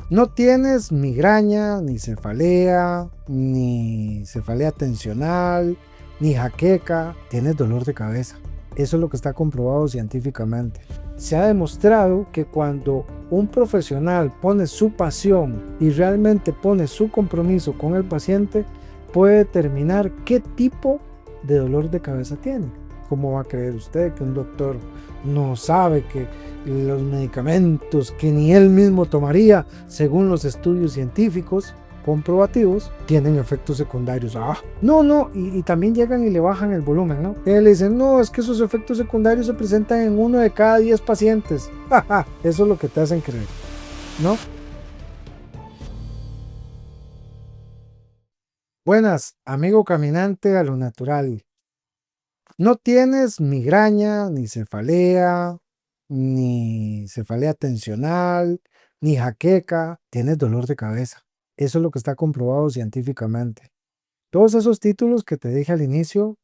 No tienes migraña, ni cefalea tensional, ni jaqueca, tienes dolor de cabeza. Eso es lo que está comprobado científicamente. Se ha demostrado que cuando un profesional pone su pasión y realmente pone su compromiso con el paciente, puede determinar qué tipo de dolor de cabeza tiene. ¿Cómo va a creer usted que un doctor no sabe que los medicamentos que ni él mismo tomaría, según los estudios científicos comprobativos, tienen efectos secundarios? No, y también llegan y le bajan el volumen, ¿no? Y le dicen, no, es que esos efectos secundarios se presentan en 1 de cada 10 pacientes. Eso es lo que te hacen creer, ¿no? Buenas, amigo caminante a lo natural. No tienes migraña, ni cefalea tensional, ni jaqueca, tienes dolor de cabeza. Eso es lo que está comprobado científicamente. Todos esos títulos que te dije al inicio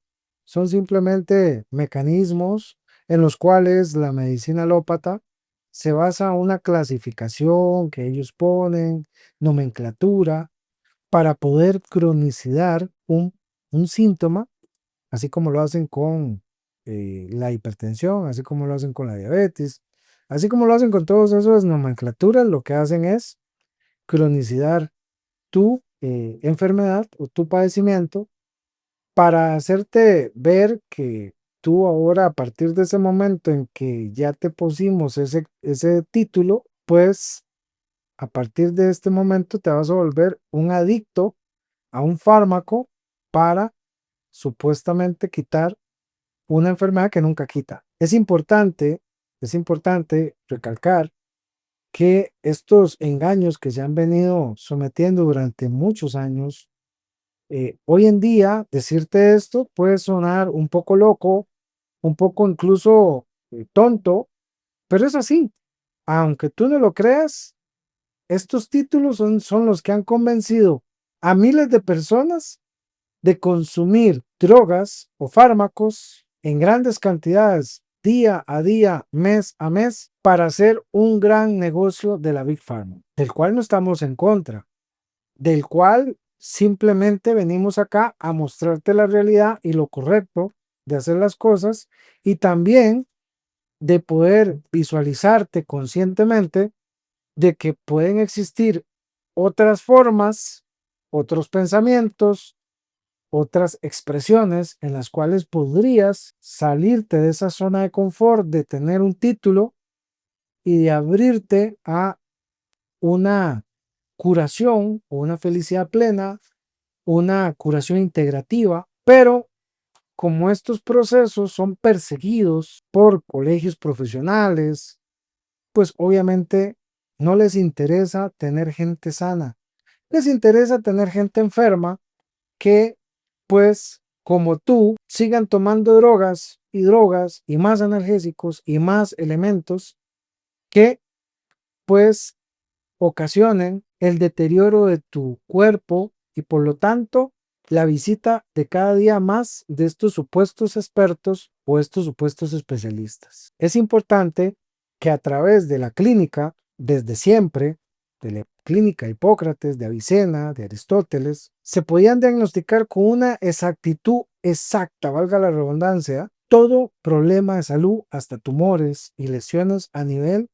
son simplemente mecanismos en los cuales la medicina alópata se basa en una clasificación que ellos ponen, nomenclatura, para poder cronicidad un síntoma, así como lo hacen con la hipertensión, así como lo hacen con la diabetes, así como lo hacen con todas esas nomenclaturas. Lo que hacen es cronicidad tu enfermedad o tu padecimiento para hacerte ver que tú ahora, a partir de ese momento en que ya te pusimos ese título, pues a partir de este momento te vas a volver un adicto a un fármaco para supuestamente quitar una enfermedad que nunca quita. Es importante recalcar que estos engaños que se han venido sometiendo durante muchos años, hoy en día decirte esto puede sonar un poco loco, un poco incluso tonto, pero es así. Aunque tú no lo creas, estos títulos son los que han convencido a miles de personas de consumir drogas o fármacos en grandes cantidades día a día, mes a mes, para hacer un gran negocio de la Big Pharma, del cual no estamos en contra, del cual simplemente venimos acá a mostrarte la realidad y lo correcto de hacer las cosas, y también de poder visualizarte conscientemente de que pueden existir otras formas, otros pensamientos, otras expresiones en las cuales podrías salirte de esa zona de confort de tener un título y de abrirte a una curación o una felicidad plena, una curación integrativa. Pero como estos procesos son perseguidos por colegios profesionales, pues obviamente no les interesa tener gente sana, les interesa tener gente enferma que, pues, como tú, sigan tomando drogas y más analgésicos y más elementos que, pues, ocasionen el deterioro de tu cuerpo y, por lo tanto, la visita de cada día más de estos supuestos expertos o estos supuestos especialistas. Es importante que a través de la clínica, desde siempre, de la clínica Hipócrates, de Avicena, de Aristóteles, se podían diagnosticar con una exactitud exacta, valga la redundancia, todo problema de salud, hasta tumores y lesiones a nivel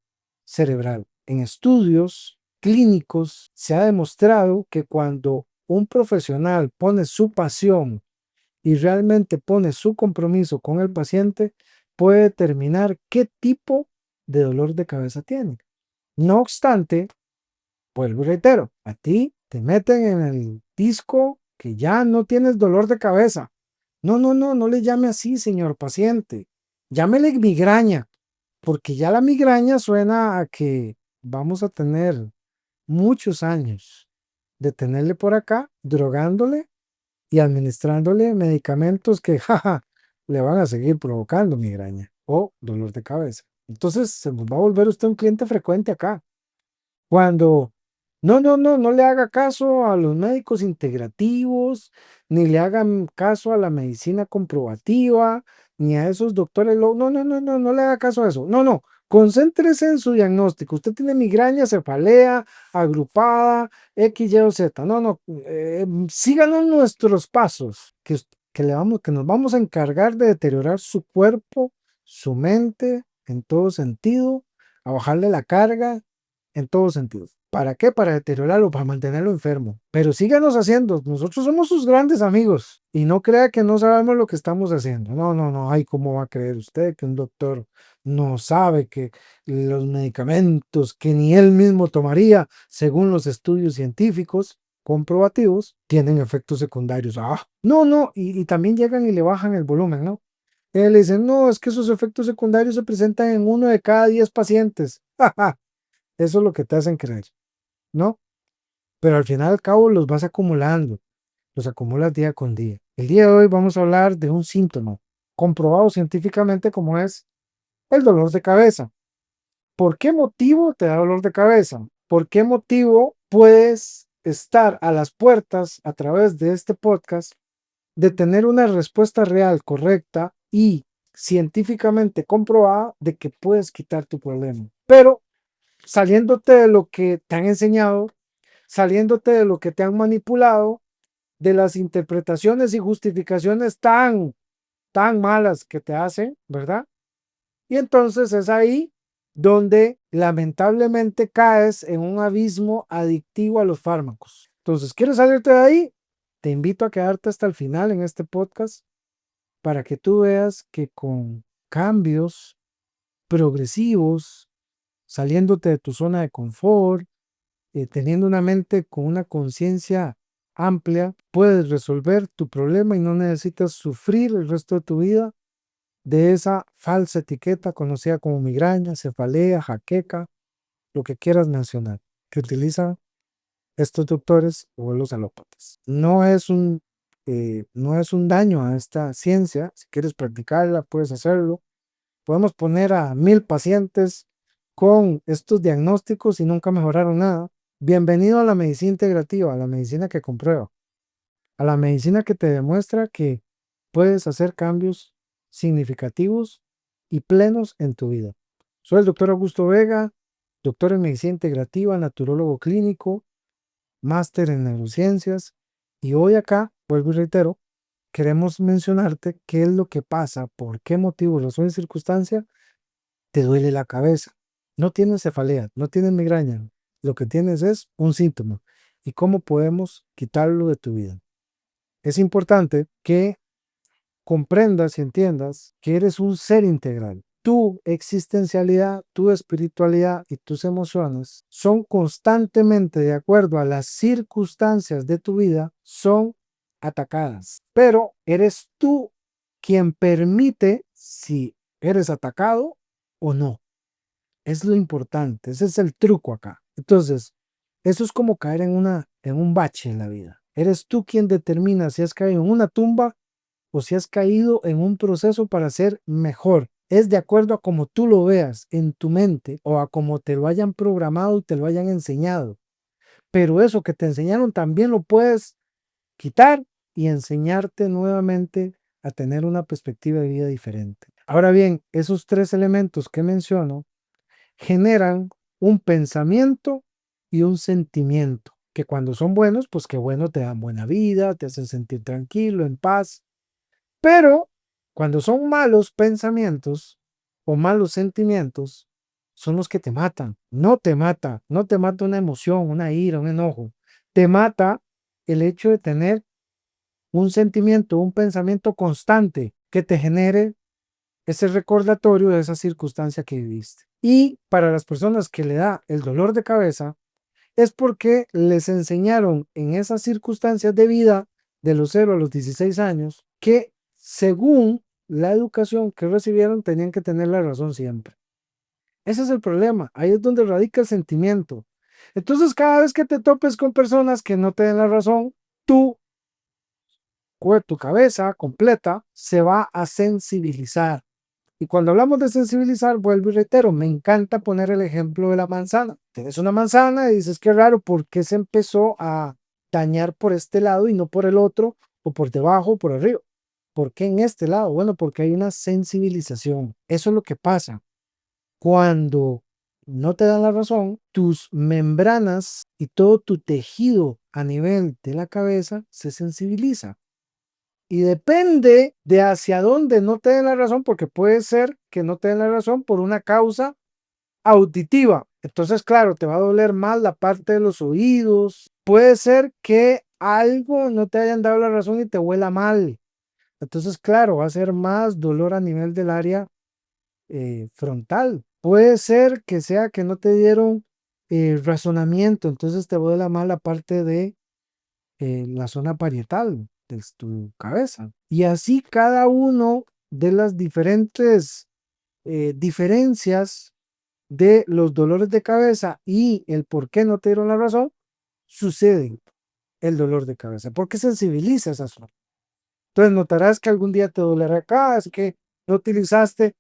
cerebral. En estudios clínicos se ha demostrado que cuando un profesional pone su pasión y realmente pone su compromiso con el paciente, puede determinar qué tipo de dolor de cabeza tiene. No obstante, vuelvo y reitero, a ti te meten en el disco que ya no tienes dolor de cabeza. No, no, no, no le llame así, señor paciente. Llámele migraña, porque ya la migraña suena a que vamos a tener muchos años de tenerle por acá, drogándole y administrándole medicamentos que, jaja, le van a seguir provocando migraña o dolor de cabeza. Entonces se nos va a volver usted un cliente frecuente acá. Cuando no, no, no, no le haga caso a los médicos integrativos, ni le hagan caso a la medicina comprobativa, ni a esos doctores. No, no, no, no, no le haga caso a eso. No, no, Concéntrese en su diagnóstico. Usted tiene migraña, cefalea, agrupada, X, Y o Z. No, no, síganos nuestros pasos, que nos vamos a encargar de deteriorar su cuerpo, su mente, en todo sentido, a bajarle la carga, en todo sentido. ¿Para qué? Para deteriorarlo, para mantenerlo enfermo. Pero síganos haciendo. Nosotros somos sus grandes amigos. Y no crea que no sabemos lo que estamos haciendo. No, no, no. Ay, ¿cómo va a creer usted que un doctor no sabe que los medicamentos que ni él mismo tomaría, según los estudios científicos comprobativos, tienen efectos secundarios? Ah, no, no. Y también llegan y le bajan el volumen, ¿no? Él le dicen, no, es que esos efectos secundarios se presentan en 1 de cada 10 pacientes. Eso es lo que te hacen creer, ¿no? Pero al final al cabo los vas acumulando, los acumulas día con día. El día de hoy vamos a hablar de un síntoma comprobado científicamente como es el dolor de cabeza. ¿Por qué motivo te da dolor de cabeza? ¿Por qué motivo puedes estar a las puertas a través de este podcast de tener una respuesta real, correcta y científicamente comprobada de que puedes quitar tu problema? Pero saliéndote de lo que te han enseñado, saliéndote de lo que te han manipulado, de las interpretaciones y justificaciones tan malas que te hacen, ¿verdad? Y entonces es ahí donde lamentablemente caes en un abismo adictivo a los fármacos. Entonces, ¿quieres salirte de ahí? Te invito a quedarte hasta el final en este podcast para que tú veas que con cambios progresivos, saliéndote de tu zona de confort, teniendo una mente con una conciencia amplia, puedes resolver tu problema y no necesitas sufrir el resto de tu vida de esa falsa etiqueta conocida como migraña, cefalea, jaqueca, lo que quieras mencionar, que utilizan estos doctores o los alópatas. No es un daño a esta ciencia. Si quieres practicarla, puedes hacerlo. Podemos poner a 1000 pacientes con estos diagnósticos y nunca mejoraron nada. Bienvenido a la medicina integrativa, a la medicina que comprueba, a la medicina que te demuestra que puedes hacer cambios significativos y plenos en tu vida. Soy el doctor Augusto Vega, doctor en medicina integrativa, naturólogo clínico, máster en neurociencias, y hoy acá, vuelvo y reitero, queremos mencionarte qué es lo que pasa, por qué motivo, razón y circunstancia te duele la cabeza. No tienes cefalea, no tienes migraña, lo que tienes es un síntoma y cómo podemos quitarlo de tu vida. Es importante que comprendas y entiendas que eres un ser integral. Tu existencialidad, tu espiritualidad y tus emociones son constantemente, de acuerdo a las circunstancias de tu vida, son atacadas. Pero eres tú quien permite si eres atacado o no. Es lo importante, ese es el truco acá. Entonces, eso es como caer en un bache en la vida. Eres tú quien determina si has caído en una tumba o si has caído en un proceso para ser mejor. Es de acuerdo a cómo tú lo veas en tu mente o a cómo te lo hayan programado y te lo hayan enseñado. Pero eso que te enseñaron también lo puedes quitar y enseñarte nuevamente a tener una perspectiva de vida diferente. Ahora bien, esos 3 elementos que menciono generan un pensamiento y un sentimiento, que cuando son buenos, pues qué bueno, te dan buena vida, te hacen sentir tranquilo, en paz. Pero cuando son malos pensamientos o malos sentimientos, son los que te matan. No te mata una emoción, una ira, un enojo. Te mata el hecho de tener un sentimiento, un pensamiento constante que te genere ese recordatorio de esa circunstancia que viviste. Y para las personas que le da el dolor de cabeza, es porque les enseñaron en esas circunstancias de vida de los 0 a los 16 años que según la educación que recibieron tenían que tener la razón siempre. Ese es el problema, ahí es donde radica el sentimiento. Entonces cada vez que te topes con personas que no te den la razón, tu cabeza completa se va a sensibilizar. Y cuando hablamos de sensibilizar, vuelvo y reitero, me encanta poner el ejemplo de la manzana. Tienes una manzana y dices, qué raro, ¿por qué se empezó a dañar por este lado y no por el otro, o por debajo o por arriba? ¿Por qué en este lado? Bueno, porque hay una sensibilización. Eso es lo que pasa. Cuando no te dan la razón, tus membranas y todo tu tejido a nivel de la cabeza se sensibiliza. Y depende de hacia dónde no te den la razón, porque puede ser que no te den la razón por una causa auditiva. Entonces, claro, te va a doler más la parte de los oídos. Puede ser que algo no te hayan dado la razón y te huela mal. Entonces, claro, va a ser más dolor a nivel del área frontal. Puede ser que sea que no te dieron razonamiento, entonces te duela más la parte de la zona parietal de tu cabeza. Y así cada uno de las diferentes diferencias de los dolores de cabeza y el por qué no te dieron la razón, sucede el dolor de cabeza, porque sensibiliza esa zona. Entonces notarás que algún día te dolerá acá, es que no utilizaste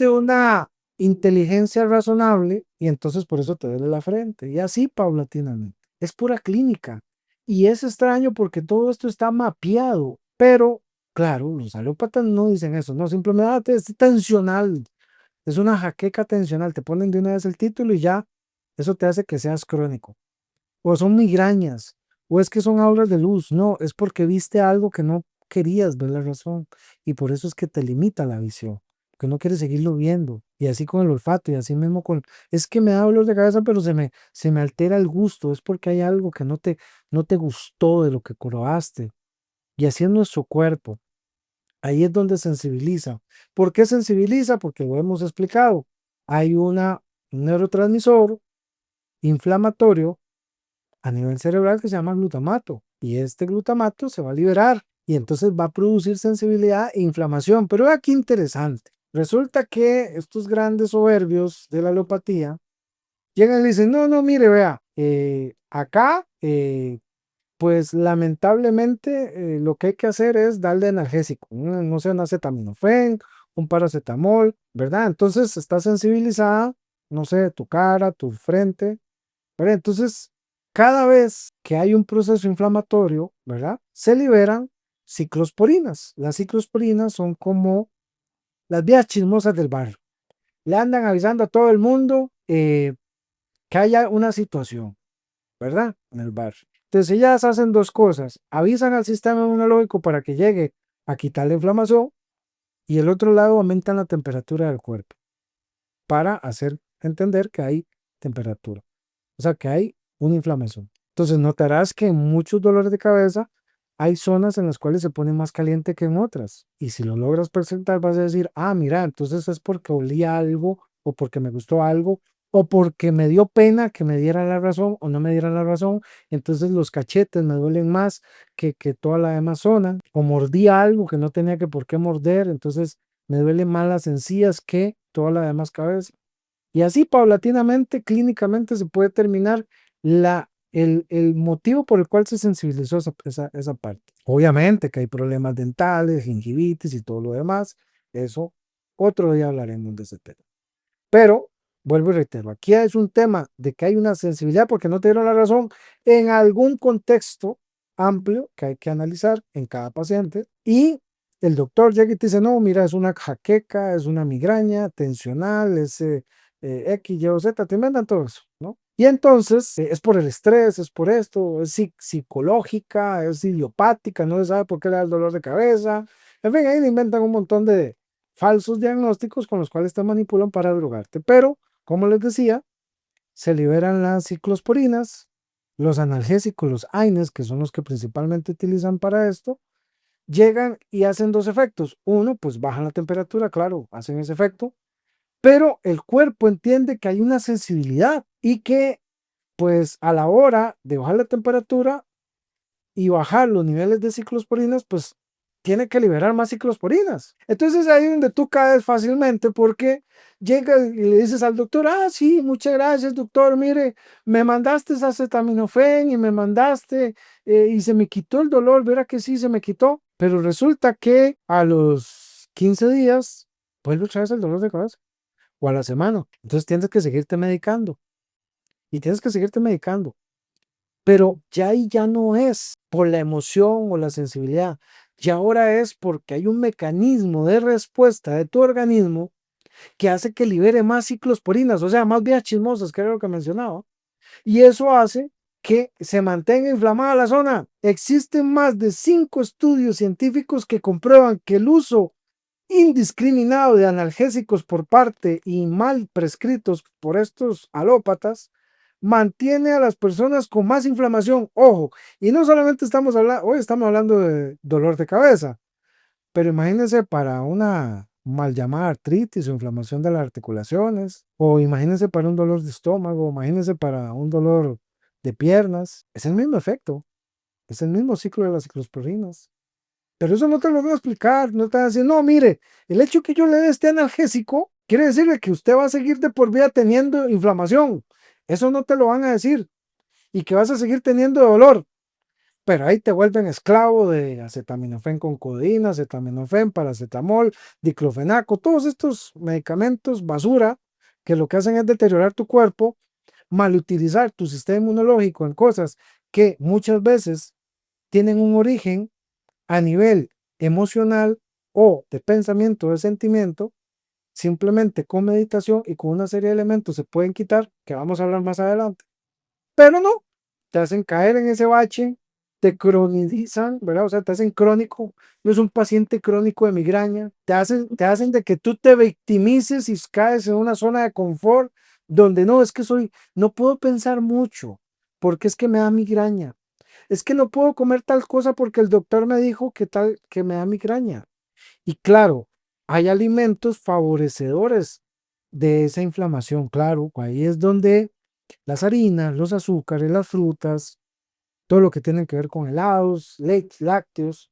una inteligencia razonable y entonces por eso te duele la frente. Y así paulatinamente. Es pura clínica. Y es extraño porque todo esto está mapeado, pero claro, los alópatas no dicen eso, no, simplemente es tensional, es una jaqueca tensional, te ponen de una vez el título y ya eso te hace que seas crónico o son migrañas, o es que son auras de luz. No, es porque viste algo que no querías ver la razón y por eso es que te limita la visión, que no quieres seguirlo viendo. Y así con el olfato y así mismo con, es que me da dolor de cabeza, pero se me altera el gusto, es porque hay algo que no te gustó de lo que probaste. Y así es nuestro cuerpo. Ahí es donde sensibiliza. ¿Por qué sensibiliza? Porque lo hemos explicado. Hay un neurotransmisor inflamatorio a nivel cerebral que se llama glutamato y este glutamato se va a liberar y entonces va a producir sensibilidad e inflamación. Pero aquí interesante. Resulta que estos grandes soberbios de la alopatía llegan y le dicen, no, no, mire, vea, acá, pues lamentablemente lo que hay que hacer es darle analgésico, no sé, un acetaminofén, un paracetamol, ¿verdad? Entonces está sensibilizada, no sé, tu cara, tu frente, ¿verdad? Entonces, cada vez que hay un proceso inflamatorio, ¿verdad? Se liberan ciclosporinas. Las ciclosporinas son como las vías chismosas del barrio. Le andan avisando a todo el mundo que haya una situación, ¿verdad? En el barrio. Entonces, ellas hacen dos cosas. Avisan al sistema inmunológico para que llegue a quitar la inflamación y el otro lado aumentan la temperatura del cuerpo para hacer entender que hay temperatura. O sea, que hay una inflamación. Entonces notarás que en muchos dolores de cabeza hay zonas en las cuales se pone más caliente que en otras. Y si lo logras presentar, vas a decir, ah, mira, entonces es porque olía algo o porque me gustó algo o porque me dio pena que me diera la razón o no me diera la razón. Entonces los cachetes me duelen más que toda la demás zona. O mordí algo que no tenía que por qué morder. Entonces me duelen más las encías que toda la demás cabeza. Y así paulatinamente, clínicamente se puede determinar el motivo por el cual se sensibilizó esa parte. Obviamente que hay problemas dentales, gingivitis y todo lo demás. Eso otro día hablaremos de ese tema. Pero, vuelvo y reitero, aquí es un tema de que hay una sensibilidad porque no te dieron la razón en algún contexto amplio que hay que analizar en cada paciente y el doctor llega y te dice, no, mira, es una jaqueca, es una migraña tensional, es X, Y o Z, te inventan todo eso, ¿no? Y entonces es por el estrés, es por esto, es psicológica, es idiopática, no se sabe por qué le da el dolor de cabeza. En fin, ahí le inventan un montón de falsos diagnósticos con los cuales te manipulan para drogarte. Pero, como les decía, se liberan las ciclosporinas, los analgésicos, los AINES, que son los que principalmente utilizan para esto, llegan y hacen dos efectos. Uno, pues bajan la temperatura, claro, hacen ese efecto, pero el cuerpo entiende que hay una sensibilidad y que, pues a la hora de bajar la temperatura y bajar los niveles de ciclosporinas, pues tiene que liberar más ciclosporinas. Entonces ahí es donde tú caes fácilmente porque llegas y le dices al doctor, ah, sí, muchas gracias, doctor, mire, me mandaste acetaminofén y me mandaste y se me quitó el dolor, verá que sí, se me quitó, pero resulta que a los 15 días vuelve otra vez el dolor de cabeza o a la semana. Entonces tienes que seguirte medicando y tienes que seguirte medicando. Pero ya ahí ya no es por la emoción o la sensibilidad, ya ahora es porque hay un mecanismo de respuesta de tu organismo que hace que libere más ciclosporinas, o sea, más vías chismosas, que era lo que mencionaba. Y eso hace que se mantenga inflamada la zona. Existen más de 5 estudios científicos que comprueban que el uso indiscriminado de analgésicos por parte y mal prescritos por estos alópatas mantiene a las personas con más inflamación. Ojo, y no solamente estamos hablando, hoy estamos hablando de dolor de cabeza, pero imagínense para una mal llamada artritis o inflamación de las articulaciones, o imagínense para un dolor de estómago, imagínense para un dolor de piernas. Es el mismo efecto, es el mismo ciclo de las ciclosporinas. Pero eso no te lo voy a explicar, no te van a decir, no, mire, el hecho que yo le dé este analgésico quiere decir que usted va a seguir de por vida teniendo inflamación. Eso no te lo van a decir. Y que vas a seguir teniendo dolor. Pero ahí te vuelven esclavo de acetaminofén con codeína, acetaminofén, paracetamol, diclofenaco, todos estos medicamentos basura que lo que hacen es deteriorar tu cuerpo, malutilizar tu sistema inmunológico en cosas que muchas veces tienen un origen a nivel emocional o de pensamiento, de sentimiento. Simplemente con meditación y con una serie de elementos se pueden quitar, que vamos a hablar más adelante. Pero no, te hacen caer en ese bache, te cronizan, ¿verdad? O sea, te hacen crónico, no es un paciente crónico de migraña, te hacen de que tú te victimices y caes en una zona de confort donde no, es que no puedo pensar mucho, porque es que me da migraña. Es que no puedo comer tal cosa porque el doctor me dijo que me da migraña. Y claro, hay alimentos favorecedores de esa inflamación, claro, ahí es donde las harinas, los azúcares, las frutas, todo lo que tiene que ver con helados, leche, lácteos,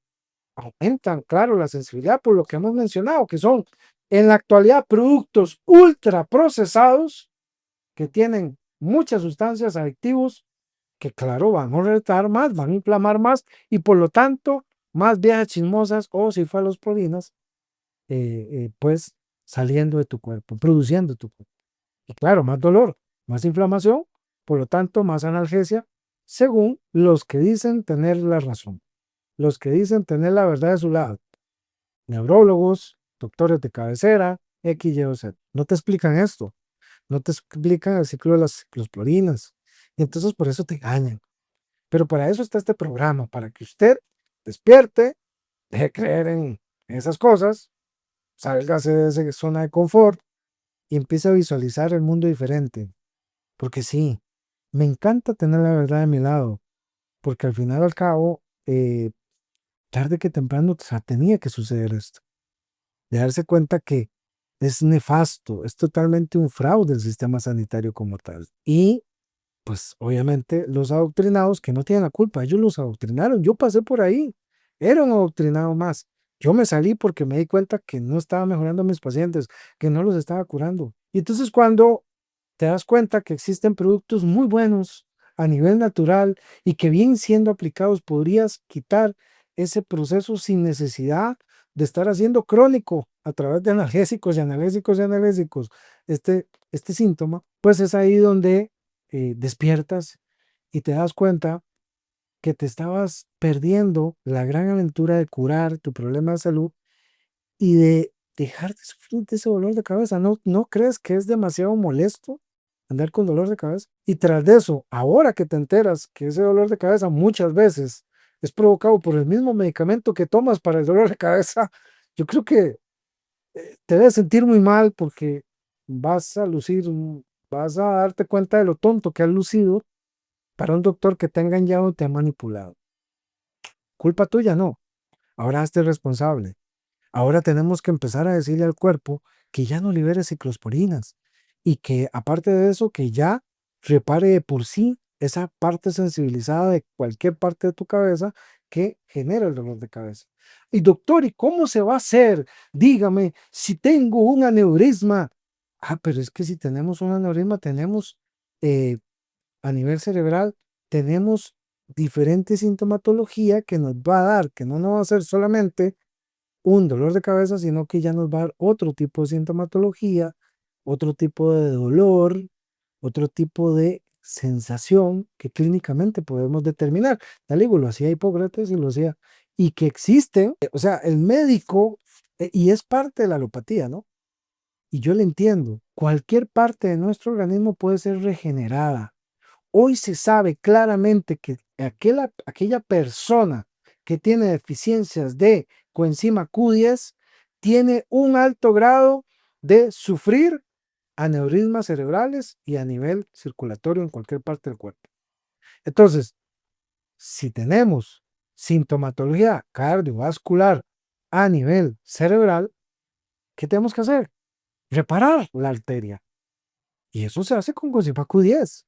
aumentan, claro, la sensibilidad por lo que hemos mencionado, que son en la actualidad productos ultra procesados que tienen muchas sustancias adictivos que, claro, van a irritar más, van a inflamar más y por lo tanto más vías chismosas o cefalosporinas, pues saliendo de tu cuerpo, produciendo tu cuerpo. Y claro, más dolor, más inflamación, por lo tanto, más analgesia, según los que dicen tener la razón, los que dicen tener la verdad de su lado. Neurólogos, doctores de cabecera, X, Y o Z. No te explican esto, no te explican el ciclo de las ciclosporinas. Y entonces por eso te engañan. Pero para eso está este programa, para que usted despierte, deje de creer en esas cosas, sálgase de esa zona de confort y empiece a visualizar el mundo diferente. Porque sí, me encanta tener la verdad de mi lado, porque al final al cabo, tarde que temprano, o sea, tenía que suceder esto. De darse cuenta que es nefasto, es totalmente un fraude el sistema sanitario como tal. Y pues obviamente los adoctrinados que no tienen la culpa, ellos los adoctrinaron, yo pasé por ahí, era un adoctrinado más. Yo me salí porque me di cuenta que no estaba mejorando a mis pacientes, que no los estaba curando. Y entonces cuando te das cuenta que existen productos muy buenos a nivel natural y que bien siendo aplicados podrías quitar ese proceso sin necesidad de estar haciendo crónico a través de analgésicos y analgésicos y analgésicos este síntoma, pues es ahí donde despiertas y te das cuenta que te estabas perdiendo la gran aventura de curar tu problema de salud y de dejar de sufrir de ese dolor de cabeza. ¿No crees que es demasiado molesto andar con dolor de cabeza? Y tras de eso, ahora que te enteras que ese dolor de cabeza muchas veces es provocado por el mismo medicamento que tomas para el dolor de cabeza, yo creo que te debes sentir muy mal porque vas a lucir, vas a darte cuenta de lo tonto que has lucido para un doctor que te ha engañado y te ha manipulado. Culpa tuya, no. Ahora hazte responsable. Ahora tenemos que empezar a decirle al cuerpo que ya no libere ciclosporinas y que aparte de eso, que ya repare de por sí esa parte sensibilizada de cualquier parte de tu cabeza que genera el dolor de cabeza. Y doctor, ¿y cómo se va a hacer? Dígame, si tengo un aneurisma. Ah, pero es que si tenemos un aneurisma, tenemos eh, a nivel cerebral, tenemos diferente sintomatología que nos va a dar, que no nos va a ser solamente un dolor de cabeza, sino que ya nos va a dar otro tipo de sintomatología, otro tipo de dolor, otro tipo de sensación que clínicamente podemos determinar. Tal digo, lo hacía Hipócrates y lo hacía, y que existe, o sea, el médico, y es parte de la alopatía, ¿no? Y yo le entiendo, cualquier parte de nuestro organismo puede ser regenerada. Hoy se sabe claramente que aquella persona que tiene deficiencias de coenzima Q10 tiene un alto grado de sufrir aneurismas cerebrales y a nivel circulatorio en cualquier parte del cuerpo. Entonces, si tenemos sintomatología cardiovascular a nivel cerebral, ¿qué tenemos que hacer? Reparar la arteria. Y eso se hace con coenzima Q10.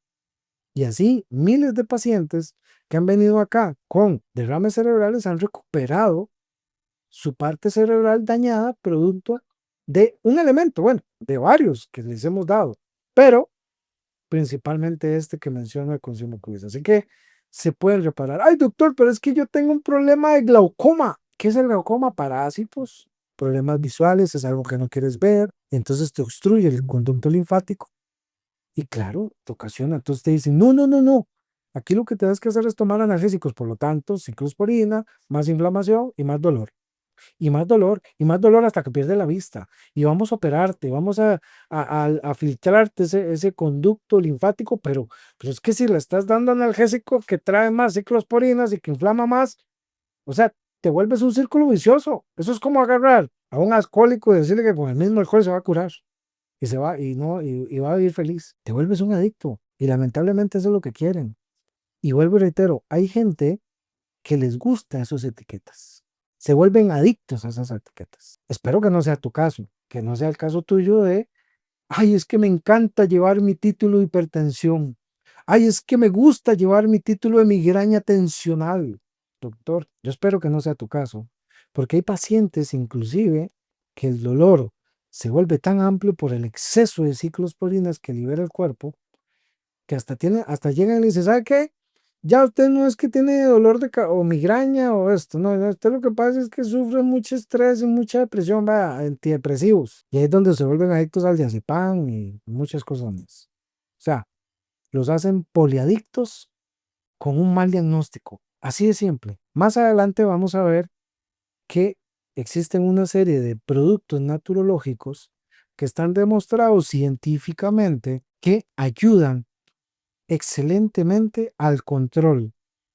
Y así miles de pacientes que han venido acá con derrames cerebrales han recuperado su parte cerebral dañada producto de un elemento, bueno, de varios que les hemos dado, pero principalmente este que menciono de consumo Q10. Así que se pueden reparar. Ay, doctor, pero es que yo tengo un problema de glaucoma. ¿Qué es el glaucoma? Parásitos, problemas visuales, es algo que no quieres ver, entonces te obstruye el conducto linfático y claro, te ocasiona. Entonces te dicen, no, no, no, no. Aquí lo que tienes que hacer es tomar analgésicos, por lo tanto, ciclosporina, más inflamación y más dolor. Y más dolor, y más dolor hasta que pierdes la vista. Y vamos a operarte, vamos a filtrarte ese conducto linfático, pero es que si le estás dando analgésico que trae más ciclosporinas y que inflama más, o sea, te vuelves un círculo vicioso. Eso es como agarrar a un alcohólico y decirle que con el mismo alcohol se va a curar y se va y no y va a vivir feliz. Te vuelves un adicto y lamentablemente eso es lo que quieren. Y vuelvo y reitero, hay gente que les gusta esas etiquetas. Se vuelven adictos a esas etiquetas. Espero que no sea tu caso, que no sea el caso tuyo de, ay, es que me encanta llevar mi título de hipertensión. Ay, es que me gusta llevar mi título de migraña tensional. Doctor, yo espero que no sea tu caso, porque hay pacientes inclusive que el dolor se vuelve tan amplio por el exceso de ciclosporinas que libera el cuerpo, que hasta llegan y le dicen, ¿sabe qué? Ya usted no es que tiene dolor o migraña o esto, no, usted lo que pasa es que sufre mucho estrés y mucha depresión, va, antidepresivos. Y ahí es donde se vuelven adictos al diazepam y muchas cosas más. O sea, los hacen poliadictos con un mal diagnóstico. Así de simple. Más adelante vamos a ver que existen una serie de productos naturológicos que están demostrados científicamente que ayudan excelentemente al control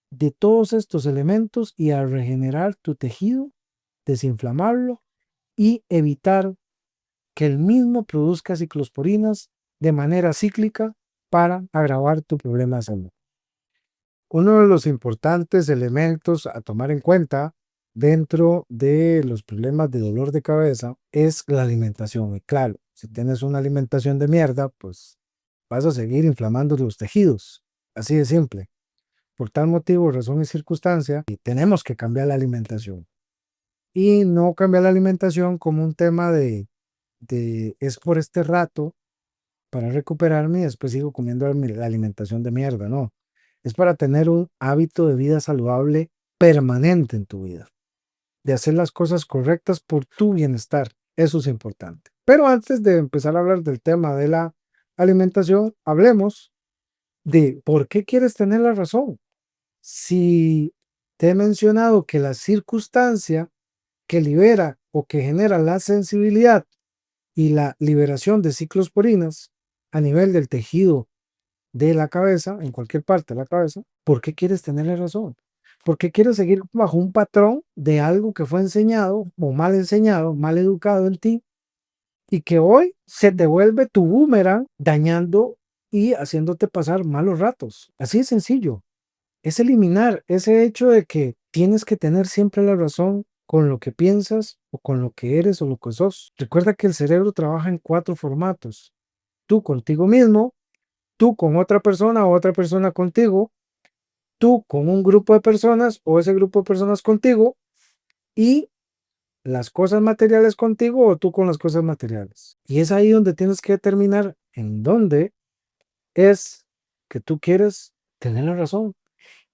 de todos estos elementos y a regenerar tu tejido, desinflamarlo y evitar que el mismo produzca ciclosporinas de manera cíclica para agravar tu problema de salud. Uno de los importantes elementos a tomar en cuenta dentro de los problemas de dolor de cabeza es la alimentación. Y claro, si tienes una alimentación de mierda, pues vas a seguir inflamando los tejidos. Así de simple. Por tal motivo, razón y circunstancia, y tenemos que cambiar la alimentación. Y no cambiar la alimentación como un tema de es por este rato para recuperarme y después sigo comiendo la alimentación de mierda, no. Es para tener un hábito de vida saludable permanente en tu vida, de hacer las cosas correctas por tu bienestar. Eso es importante. Pero antes de empezar a hablar del tema de la alimentación, hablemos de por qué quieres tener la razón. Si te he mencionado que la circunstancia que libera o que genera la sensibilidad y la liberación de ciclosporinas a nivel del tejido de la cabeza, en cualquier parte de la cabeza, ¿por qué quieres tener la razón? ¿Por qué quieres seguir bajo un patrón de algo que fue enseñado, mal educado en ti y que hoy se te vuelve tu boomerang dañando y haciéndote pasar malos ratos? Así de sencillo. Es eliminar ese hecho de que tienes que tener siempre la razón con lo que piensas o con lo que eres o lo que sos. Recuerda que el cerebro trabaja en 4 formatos. Tú contigo mismo, tú con otra persona o otra persona contigo, tú con un grupo de personas o ese grupo de personas contigo y las cosas materiales contigo o tú con las cosas materiales. Y es ahí donde tienes que determinar en dónde es que tú quieres tener la razón.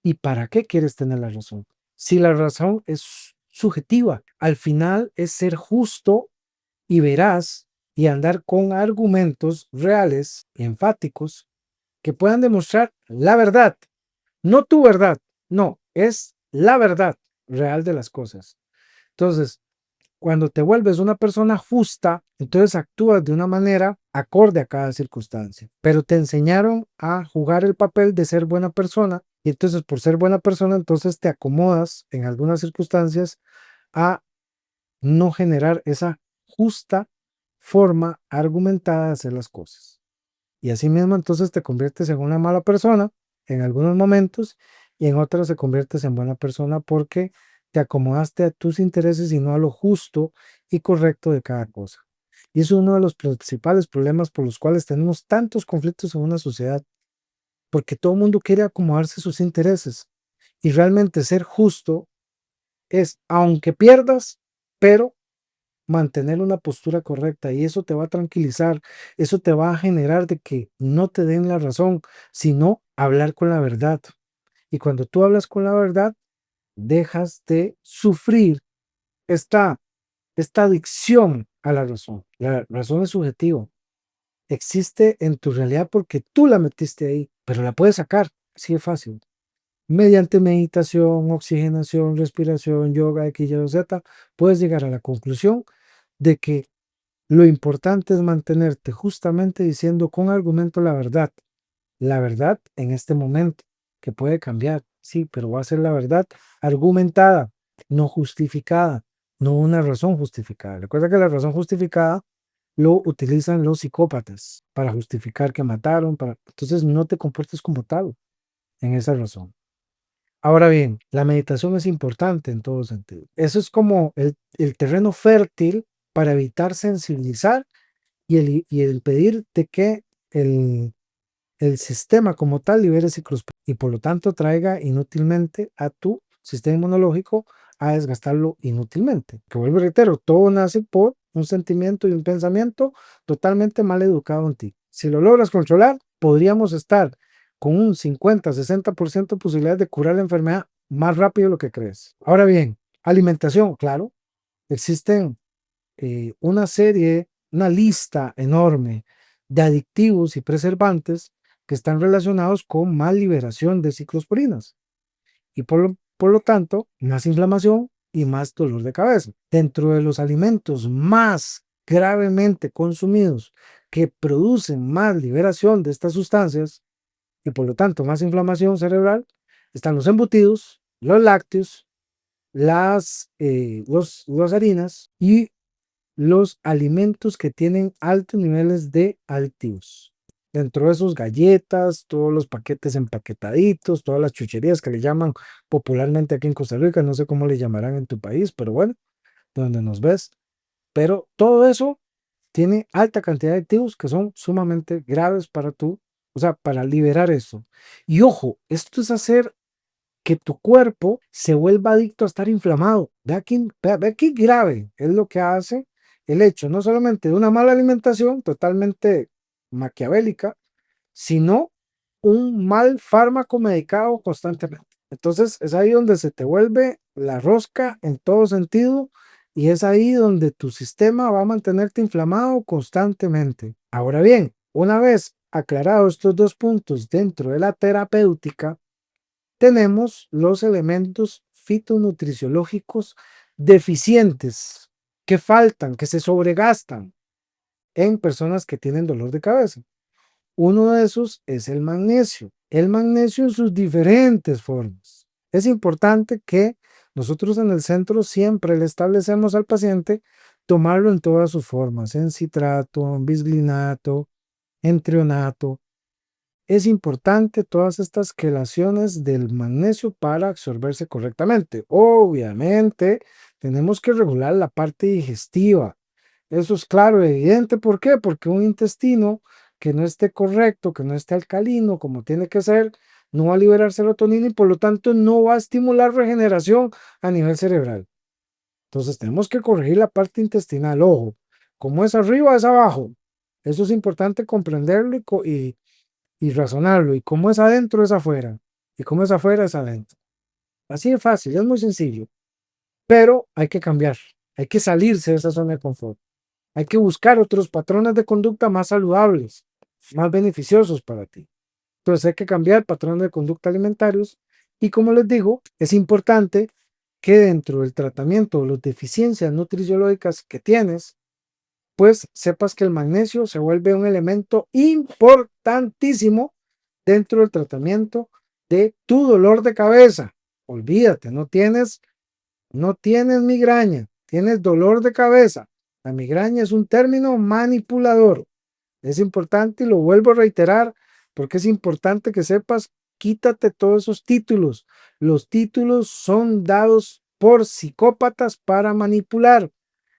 ¿Y para qué quieres tener la razón? Si la razón es subjetiva, al final es ser justo y veraz y andar con argumentos reales y enfáticos que puedan demostrar la verdad, no tu verdad, no, es la verdad real de las cosas. Entonces, Cuando te vuelves una persona justa, entonces actúas de una manera acorde a cada circunstancia. Pero te enseñaron a jugar el papel de ser buena persona y entonces por ser buena persona, entonces te acomodas en algunas circunstancias a no generar esa justa forma argumentada de hacer las cosas. Y así mismo entonces te conviertes en una mala persona en algunos momentos y en otros te conviertes en buena persona porque te acomodaste a tus intereses y no a lo justo y correcto de cada cosa. Y es uno de los principales problemas por los cuales tenemos tantos conflictos en una sociedad, porque todo el mundo quiere acomodarse a sus intereses. Y realmente ser justo es, aunque pierdas, pero mantener una postura correcta y eso te va a tranquilizar, eso te va a generar de que no te den la razón, sino hablar con la verdad. Y cuando tú hablas con la verdad, dejas de sufrir esta, esta adicción a la razón. La razón es subjetiva. Existe en tu realidad porque tú la metiste ahí, pero la puedes sacar, así de fácil. Mediante meditación, oxigenación, respiración, yoga, X, Y, Z, puedes llegar a la conclusión de que lo importante es mantenerte justamente diciendo con argumento la verdad en este momento, que puede cambiar, sí, pero va a ser la verdad argumentada, no justificada, no una razón justificada. Recuerda que la razón justificada lo utilizan los psicópatas para justificar que mataron, entonces no te comportes como tal en esa razón. Ahora bien, la meditación es importante en todo sentido. Eso es como el terreno fértil para evitar sensibilizar y el pedir de que el sistema como tal libere ciclos y por lo tanto traiga inútilmente a tu sistema inmunológico a desgastarlo inútilmente. Que vuelvo y reitero, todo nace por un sentimiento y un pensamiento totalmente mal educado en ti. Si lo logras controlar, podríamos estar con un 50-60% de posibilidades de curar la enfermedad más rápido de lo que crees. Ahora bien, alimentación, claro, existen una lista enorme de adictivos y preservantes que están relacionados con más liberación de ciclosporinas y por lo tanto más inflamación y más dolor de cabeza. Dentro de los alimentos más gravemente consumidos que producen más liberación de estas sustancias y por lo tanto más inflamación cerebral están los embutidos, los lácteos, las harinas y los alimentos que tienen altos niveles de adictivos. Dentro de esos galletas, todos los paquetes empaquetaditos, todas las chucherías que le llaman popularmente aquí en Costa Rica, no sé cómo le llamarán en tu país, pero bueno, donde nos ves. Pero todo eso tiene alta cantidad de adictivos que son sumamente graves para tú, o sea, para liberar eso. Y ojo, esto es hacer que tu cuerpo se vuelva adicto a estar inflamado. Ve qué grave es lo que hace el hecho, no solamente de una mala alimentación totalmente maquiavélica, sino un mal fármaco medicado constantemente. Entonces es ahí donde se te vuelve la rosca en todo sentido y es ahí donde tu sistema va a mantenerte inflamado constantemente. Ahora bien, una vez aclarados estos dos puntos dentro de la terapéutica, tenemos los elementos fitonutriciológicos deficientes que faltan, que se sobregastan en personas que tienen dolor de cabeza. Uno de esos es el magnesio en sus diferentes formas. Es importante que nosotros en el centro siempre le establecemos al paciente tomarlo en todas sus formas, en citrato, en bisglinato, en trionato. Es importante todas estas quelaciones del magnesio para absorberse correctamente. Obviamente, tenemos que regular la parte digestiva. Eso es claro y evidente. ¿Por qué? Porque un intestino que no esté correcto, que no esté alcalino como tiene que ser, no va a liberar serotonina y por lo tanto no va a estimular regeneración a nivel cerebral. Entonces tenemos que corregir la parte intestinal. Ojo, como es arriba, es abajo. Eso es importante comprenderlo y razonarlo. Y cómo es adentro, es afuera. Y cómo es afuera, es adentro. Así de fácil, es muy sencillo. Pero hay que cambiar. Hay que salirse de esa zona de confort. Hay que buscar otros patrones de conducta más saludables, más beneficiosos para ti. Entonces hay que cambiar patrones de conducta alimentarios. Y como les digo, es importante que dentro del tratamiento de las deficiencias nutricionológicas que tienes, pues sepas que el magnesio se vuelve un elemento importantísimo dentro del tratamiento de tu dolor de cabeza. Olvídate, no tienes migraña, tienes dolor de cabeza. La migraña es un término manipulador. Es importante y lo vuelvo a reiterar porque es importante que sepas, quítate todos esos títulos. Los títulos son dados por psicópatas para manipular.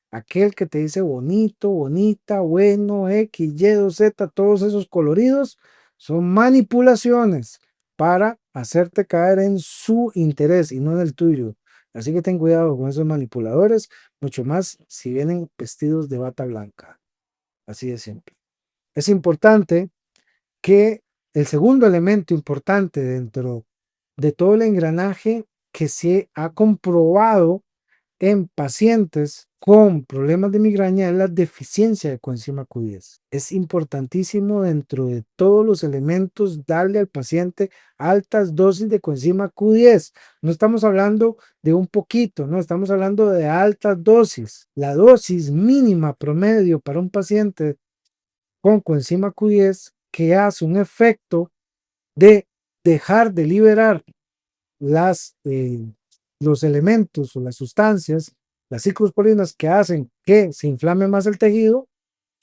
Aquel que te dice bonito, bonita, bueno, X, Y, Z, todos esos coloridos son manipulaciones para hacerte caer en su interés y no en el tuyo. Así que ten cuidado con esos manipuladores, mucho más si vienen vestidos de bata blanca. Así de simple. Es importante que el segundo elemento importante dentro de todo el engranaje que se ha comprobado en pacientes con problemas de migraña es la deficiencia de coenzima Q10. Es importantísimo dentro de todos los elementos darle al paciente altas dosis de coenzima Q10. No estamos hablando de un poquito, no estamos hablando de altas dosis. La dosis mínima promedio para un paciente con coenzima Q10 que hace un efecto de dejar de liberar las, los elementos o las sustancias, las ciclosporinas que hacen que se inflame más el tejido,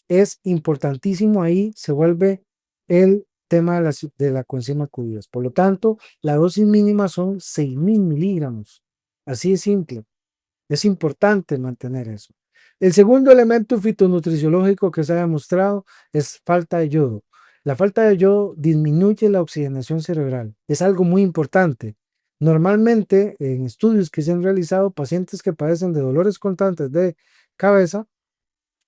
es importantísimo. Ahí se vuelve el tema de la coenzima Q10. Por lo tanto, la dosis mínima son 6.000 miligramos. Así de simple. Es importante mantener eso. El segundo elemento fitonutricionológico que se ha demostrado es falta de yodo. La falta de yodo disminuye la oxigenación cerebral. Es algo muy importante. Normalmente, en estudios que se han realizado, pacientes que padecen de dolores constantes de cabeza,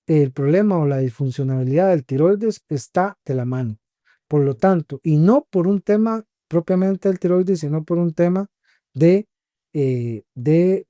el problema o la disfuncionalidad del tiroides está de la mano. Por lo tanto, y no por un tema propiamente del tiroides, sino por un tema de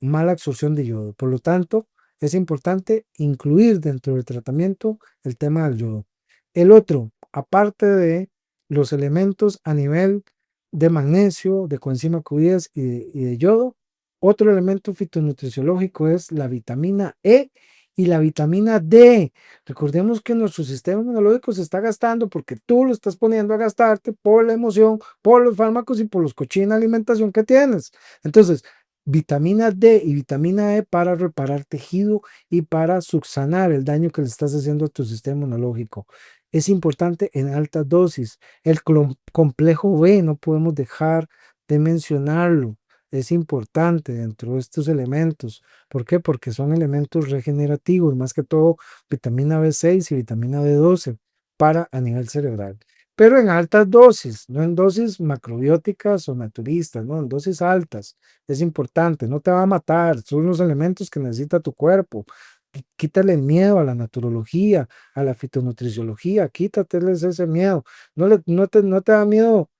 mala absorción de yodo. Por lo tanto, es importante incluir dentro del tratamiento el tema del yodo. El otro, aparte de los elementos a nivel de magnesio, de coenzima Q10 y de yodo, otro elemento fitonutricionológico es la vitamina E y la vitamina D. Recordemos que nuestro sistema inmunológico se está gastando porque tú lo estás poniendo a gastarte por la emoción, por los fármacos y por los cochina alimentación que tienes. Entonces, vitamina D y vitamina E para reparar tejido y para subsanar el daño que le estás haciendo a tu sistema inmunológico. Es importante en altas dosis. El complejo B no podemos dejar de mencionarlo. Es importante dentro de estos elementos. ¿Por qué? Porque son elementos regenerativos, más que todo vitamina B6 y vitamina B12 para a nivel cerebral. Pero en altas dosis, no en dosis macrobióticas o naturistas, no, en dosis altas. Es importante, no te va a matar, son los elementos que necesita tu cuerpo. Quítale el miedo a la naturología, a la fitonutriciología, quítateles ese miedo. No te da miedo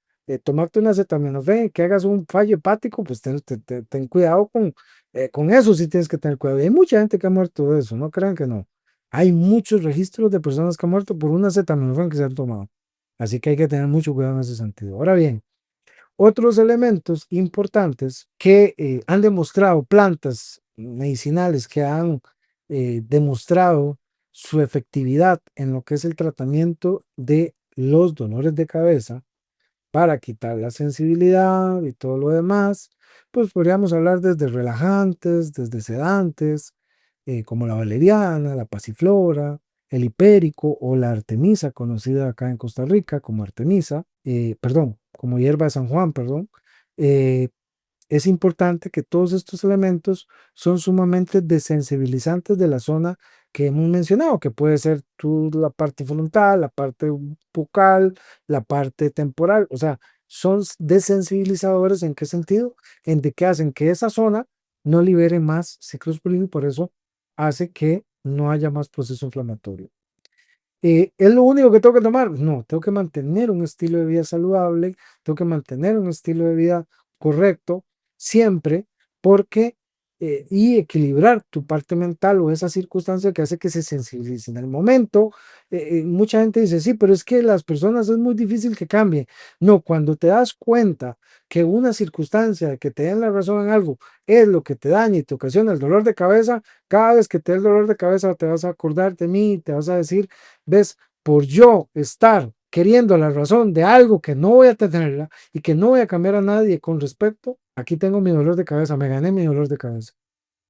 tomarte una acetaminofén y que hagas un fallo hepático, pues ten cuidado con eso, sí tienes que tener cuidado. Y hay mucha gente que ha muerto de eso, no crean que no. Hay muchos registros de personas que han muerto por una acetaminofén que se han tomado. Así que hay que tener mucho cuidado en ese sentido. Ahora bien, otros elementos importantes que han demostrado plantas medicinales que han demostrado su efectividad en lo que es el tratamiento de los dolores de cabeza para quitar la sensibilidad y todo lo demás, pues podríamos hablar desde relajantes, desde sedantes, como la valeriana, la pasiflora, el hipérico o la artemisa, conocida acá en Costa Rica como artemisa, perdón, como hierba de San Juan, perdón. eh, es importante que todos estos elementos son sumamente desensibilizantes de la zona que hemos mencionado, que puede ser la parte frontal, la parte bucal, la parte temporal. O sea, son desensibilizadores. ¿En qué sentido? En de que hacen que esa zona no libere más ciclosporina y por eso hace que no haya más proceso inflamatorio. ¿Es lo único que tengo que tomar? No, tengo que mantener un estilo de vida saludable, tengo que mantener un estilo de vida correcto siempre, porque y equilibrar tu parte mental o esa circunstancia que hace que se sensibilice. En el momento, mucha gente dice, sí, pero es que las personas es muy difícil que cambien. No, cuando te das cuenta que una circunstancia, que te den la razón en algo, es lo que te daña y te ocasiona el dolor de cabeza, cada vez que te dé el dolor de cabeza te vas a acordar de mí y te vas a decir, ves, por yo estar queriendo la razón de algo que no voy a tenerla y que no voy a cambiar a nadie con respecto, aquí tengo mi dolor de cabeza, me gané mi dolor de cabeza.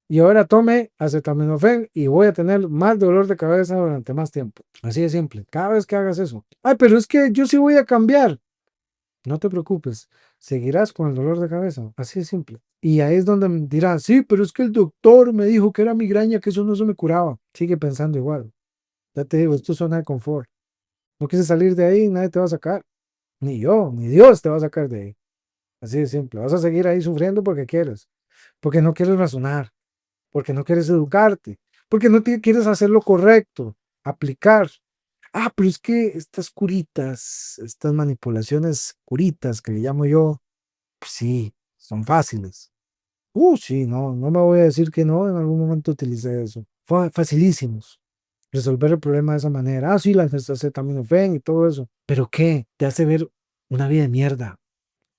Y ahora tome acetaminofén y voy a tener más dolor de cabeza durante más tiempo. Así de simple. Cada vez que hagas eso. Ay, pero es que yo sí voy a cambiar. No te preocupes. Seguirás con el dolor de cabeza. Así de simple. Y ahí es donde me dirás, sí, pero es que el doctor me dijo que era migraña, que eso no se me curaba. Sigue pensando igual. Ya te digo, es tu zona de confort. No quieres salir de ahí, nadie te va a sacar. Ni yo, ni Dios te va a sacar de ahí. Así de simple. Vas a seguir ahí sufriendo porque quieres. Porque no quieres razonar. Porque no quieres educarte, porque no quieres hacer lo correcto, aplicar. Ah, pero es que estas curitas, estas manipulaciones curitas que le llamo yo, pues sí, son fáciles. Sí, no, no me voy a decir que no, en algún momento utilicé eso. Fue facilísimos. Resolver el problema de esa manera. Ah, sí, la acetaminofén y todo eso. ¿Pero qué? Te hace ver una vida de mierda.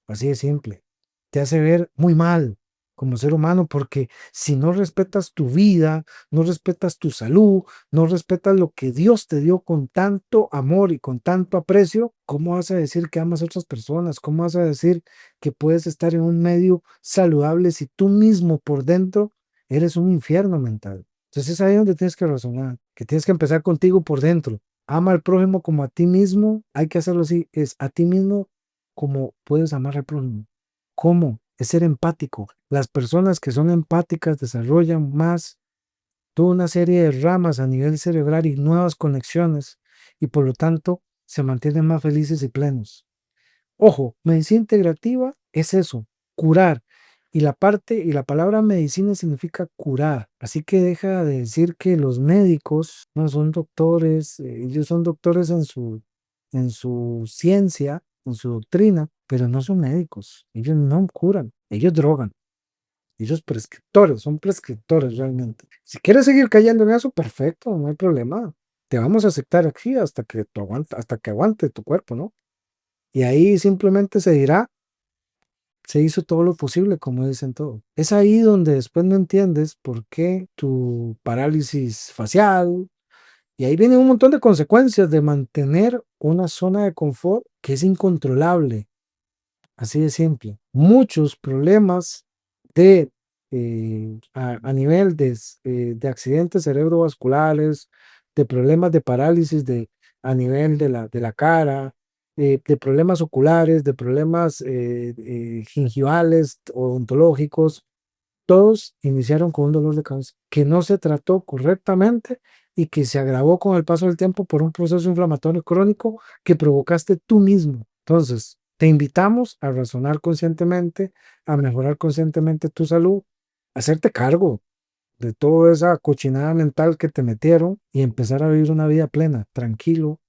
Así de simple. Te hace ver muy mal como ser humano porque si no respetas tu vida, no respetas tu salud, no respetas lo que Dios te dio con tanto amor y con tanto aprecio, ¿cómo vas a decir que amas a otras personas? ¿Cómo vas a decir que puedes estar en un medio saludable si tú mismo por dentro eres un infierno mental? Entonces es ahí donde tienes que razonar, que tienes que empezar contigo por dentro. Ama al prójimo como a ti mismo. Hay que hacerlo así, es a ti mismo como puedes amar al prójimo. ¿Cómo? Es ser empático. Las personas que son empáticas desarrollan más toda una serie de ramas a nivel cerebral y nuevas conexiones y por lo tanto se mantienen más felices y plenos. Ojo, medicina integrativa es eso, curar. Y la palabra medicina significa curar. Así que deja de decir que los médicos no son doctores, ellos son doctores en su ciencia, en su doctrina, pero no son médicos. Ellos no curan, ellos drogan. Ellos prescriptores, son prescriptores realmente. Si quieres seguir cayendo en eso, perfecto, no hay problema. Te vamos a aceptar aquí hasta que aguante tu cuerpo, ¿no? Y ahí simplemente se dirá, se hizo todo lo posible, como dicen todos. Es ahí donde después no entiendes por qué tu parálisis facial, y ahí viene un montón de consecuencias de mantener una zona de confort que es incontrolable. Así de simple. Muchos problemas de, a nivel de accidentes cerebrovasculares, de problemas de parálisis a nivel de la cara, de problemas oculares, de problemas gingivales, odontológicos, todos iniciaron con un dolor de cabeza que no se trató correctamente y que se agravó con el paso del tiempo por un proceso inflamatorio crónico que provocaste tú mismo. Entonces, te invitamos a razonar conscientemente, a mejorar conscientemente tu salud, a hacerte cargo de toda esa cochinada mental que te metieron y empezar a vivir una vida plena, tranquilo,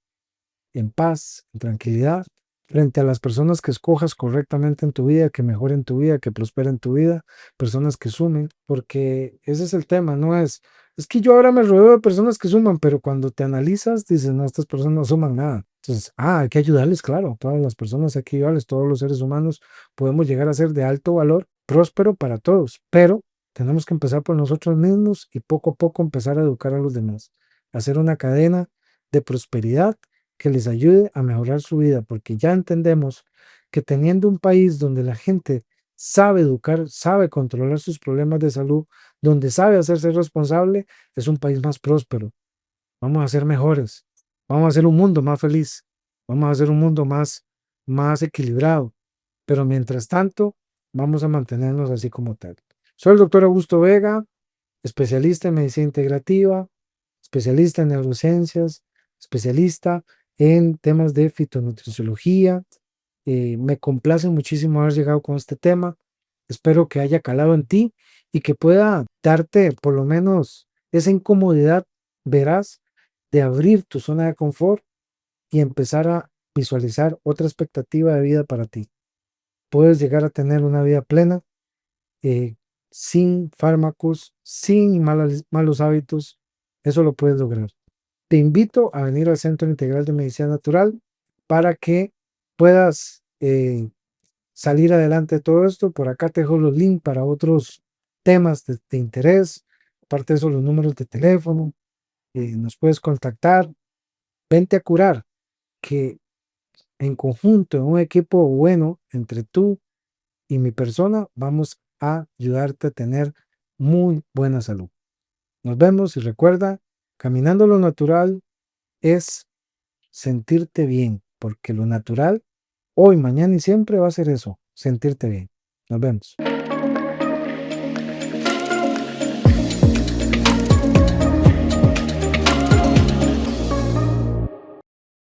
en paz, en tranquilidad, frente a las personas que escojas correctamente en tu vida, que mejoren tu vida, que prosperen tu vida, personas que sumen, porque ese es el tema, no es que yo ahora me rodeo de personas que suman, pero cuando te analizas, dices, no, estas personas no suman nada. Entonces, hay que ayudarles, claro, todas las personas hay que ayudarles, todos los seres humanos podemos llegar a ser de alto valor, próspero para todos, pero tenemos que empezar por nosotros mismos y poco a poco empezar a educar a los demás, hacer una cadena de prosperidad que les ayude a mejorar su vida, porque ya entendemos que teniendo un país donde la gente sabe educar, sabe controlar sus problemas de salud, donde sabe hacerse responsable, es un país más próspero. Vamos a ser mejores, vamos a hacer un mundo más feliz, vamos a hacer un mundo más equilibrado, pero mientras tanto, vamos a mantenernos así como tal. Soy el doctor Augusto Vega, especialista en medicina integrativa, especialista en neurociencias, especialista en temas de fitonutricionología. Me complace muchísimo haber llegado con este tema. Espero que haya calado en ti y que pueda darte por lo menos esa incomodidad, verás, de abrir tu zona de confort y empezar a visualizar otra expectativa de vida para ti. Puedes llegar a tener una vida plena, eh, sin fármacos, sin malos hábitos. Eso lo puedes lograr. Te invito a venir al Centro Integral de Medicina Natural para que puedas salir adelante de todo esto. Por acá te dejo los links para otros temas de interés. Aparte de eso, los números de teléfono. Nos puedes contactar. Vente a curar, que en conjunto, en un equipo bueno, entre tú y mi persona, vamos a ayudarte a tener muy buena salud. Nos vemos y recuerda, caminando lo natural es sentirte bien, porque lo natural, hoy, mañana y siempre va a ser eso, sentirte bien. Nos vemos.